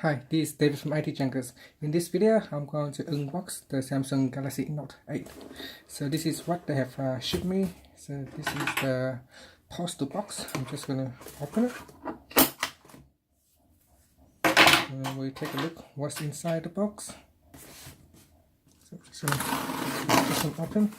Hi, this is David from IT Junkers. In this video, I'm going to unbox the Samsung Galaxy Note 8. So this is what they have shipped me. So this is the postal box. I'm just going to open it. And we'll take a look what's inside the box. So I'm just going to get this one open.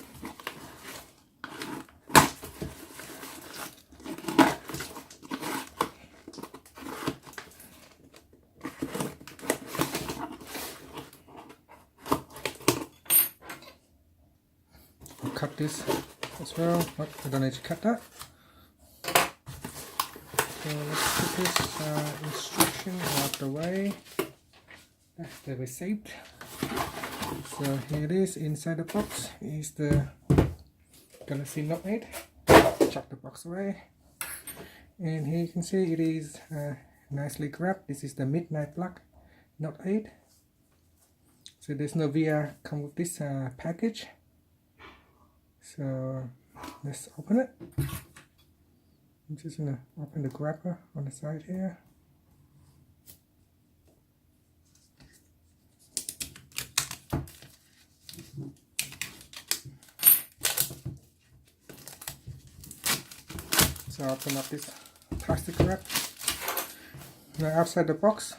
Cut this as well, but I don't need to cut that. So let's put this instruction out the way. That's the receipt. So here it is. Inside the box is the Galaxy Note 8. Chuck the box away, and here you can see it is nicely wrapped. This is the Midnight Black Note 8. So there's no VR come with this package. So let's open it. I'm just going to open the grabber on the side here. So open up this plastic wrap. Now outside the box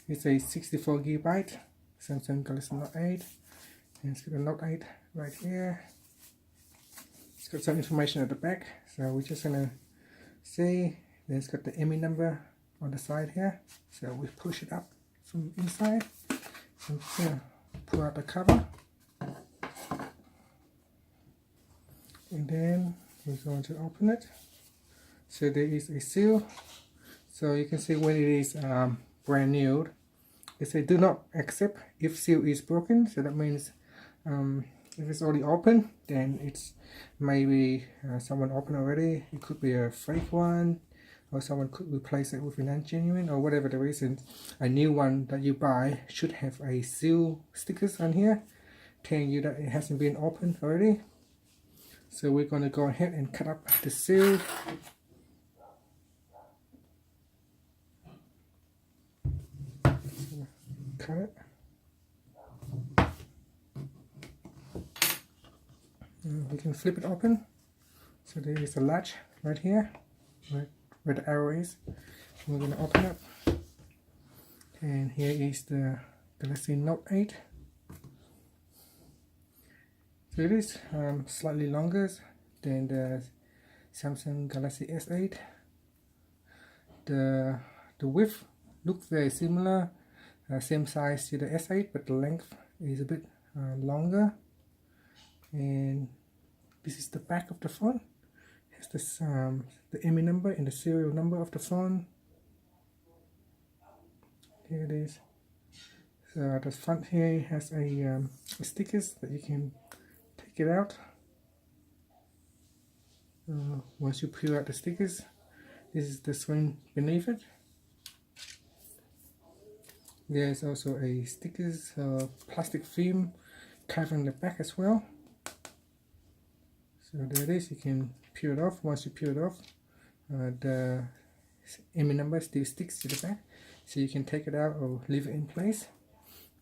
is a 64 GB Samsung Galaxy Note 8. And it's got a Note 8 right here. It's got some information at the back, so we're just gonna see. Then it's got the ME number on the side here, so we push it up from inside. So I'm just gonna pull out the cover, and then we're going to open it. So there is a seal, so you can see when it is brand new, they say do not accept if seal is broken. So that means if it's already open, then it's maybe someone opened already. It could be a fake one, or someone could replace it with a non-genuine, or whatever the reason. A new one that you buy should have a seal stickers on here telling you that it hasn't been opened already. So we're going to go ahead and cut up the seal. Cut it. We can flip it open. So there is a latch right here, right where the arrow is. We're going to open it, and here is the Galaxy Note 8. So it is slightly longer than the Samsung Galaxy S8. The width looks very similar, same size to the S8, but the length is a bit longer. And this is the back of the phone. It has this, the ME number and the serial number of the phone. Here it is. So the front here has a stickers that you can take it out. Once you peel out the stickers, this is the screen beneath it. There is also a stickers plastic film covering the back as well. So there it is. You can peel it off. Once you peel it off, the ME number still sticks to the back, so you can take it out or leave it in place.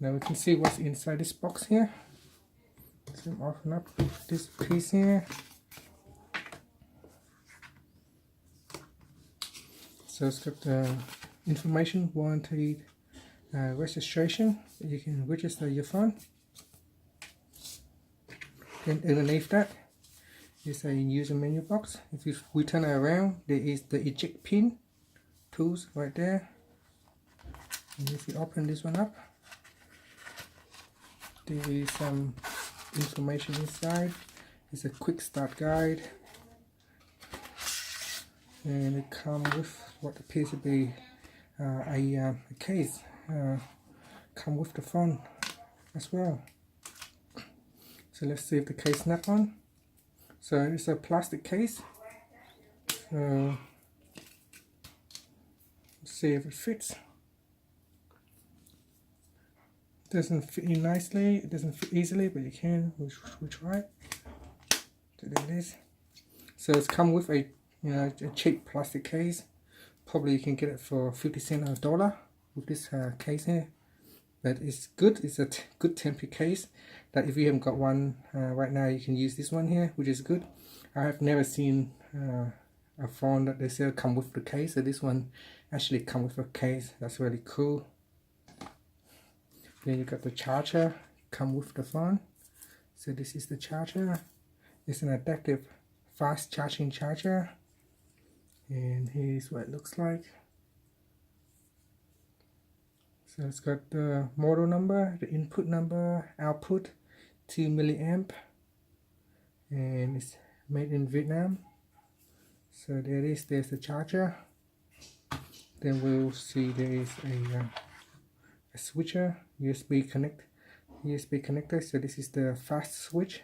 Now we can see what's inside this box here. So I'm open up this piece here. So it's got the information, warranty, registration. You can register your phone. Then underneath that is a user menu box. If we turn it around, there is the eject pin tools right there. And if you open this one up, there is some information inside. It's a quick start guide, and it comes with what appears to be a case. Come with the phone as well. So let's see if the case snap on. So it's a plastic case. Let's see if it fits. It doesn't fit in nicely. It doesn't fit easily, but you can. We'll try it. So there it is. So it's come with a a cheap plastic case. Probably you can get it for 50 cents or $1. with this case here, but it's good. It's a good temporary case that if you haven't got one right now, you can use this one here, which is good. I have never seen a phone that they say come with the case, so this one actually come with a case. That's really cool. Then you got the charger come with the phone. So this is the charger. It's an adaptive fast charging charger, and here's what it looks like. So it's got the model number, the input number, output 2 milliamp, and it's made in Vietnam. So there it is, there's the charger. Then we'll see there is a switcher, USB connector. So this is the fast switch.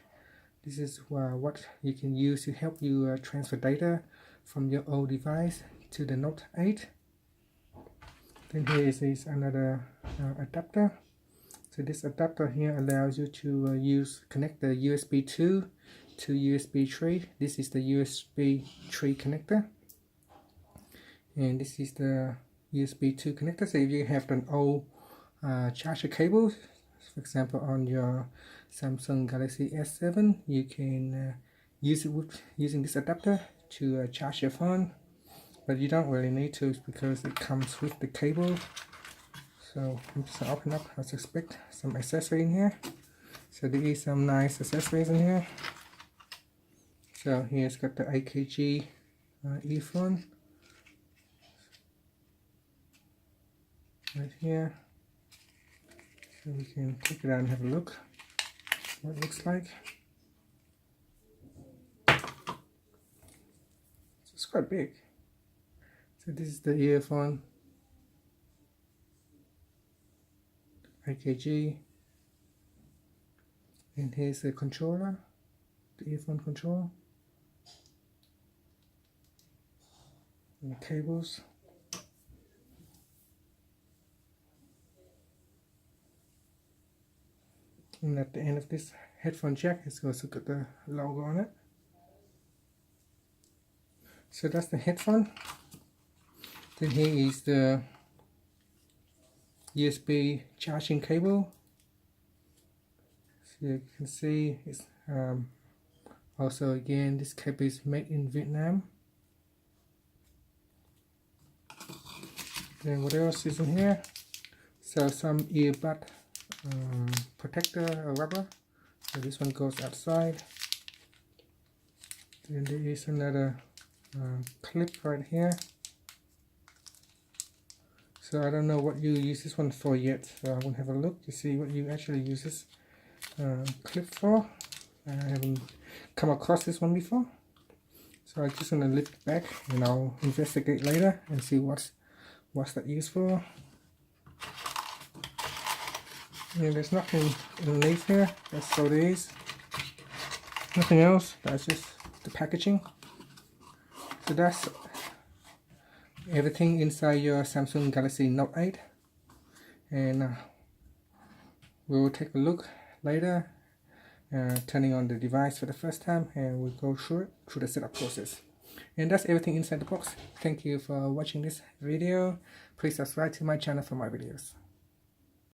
This is what you can use to help you transfer data from your old device to the Note 8. Then here is another adapter. So this adapter here allows you to connect the USB 2 to USB 3. This is the USB 3 connector, and this is the USB 2 connector. So if you have an old charger cable, for example on your Samsung Galaxy S7, you can use it using this adapter to charge your phone, but you don't really need to because it comes with the cable. So I'm just gonna open up, as expect, some accessory in here. So there is some nice accessories in here. So here it's got the AKG earphone right here. So we can take it out and have a look what it looks like. It's quite big. So this is the earphone, AKG, and here's the controller, the earphone controller, and the cables. And at the end of this headphone jack, it's also got the logo on it. So that's the headphone. Then here is the USB charging cable. So you can see it's also, again, this cable is made in Vietnam. Then what else is in here? So some earbud protector or rubber. So this one goes outside. Then there is another clip right here. So I don't know what you use this one for yet, so I will have a look to see what you actually use this clip for. I haven't come across this one before, so I'm just gonna lift it back and I'll investigate later and see what's that used for. Yeah, there's nothing underneath here. That's all there is. Nothing else. That's just the packaging. So that's everything inside your Samsung Galaxy Note 8, and we'll take a look later, turning on the device for the first time, and we'll go through the setup process. And that's everything inside the box. Thank you for watching this video. Please subscribe to my channel for more videos.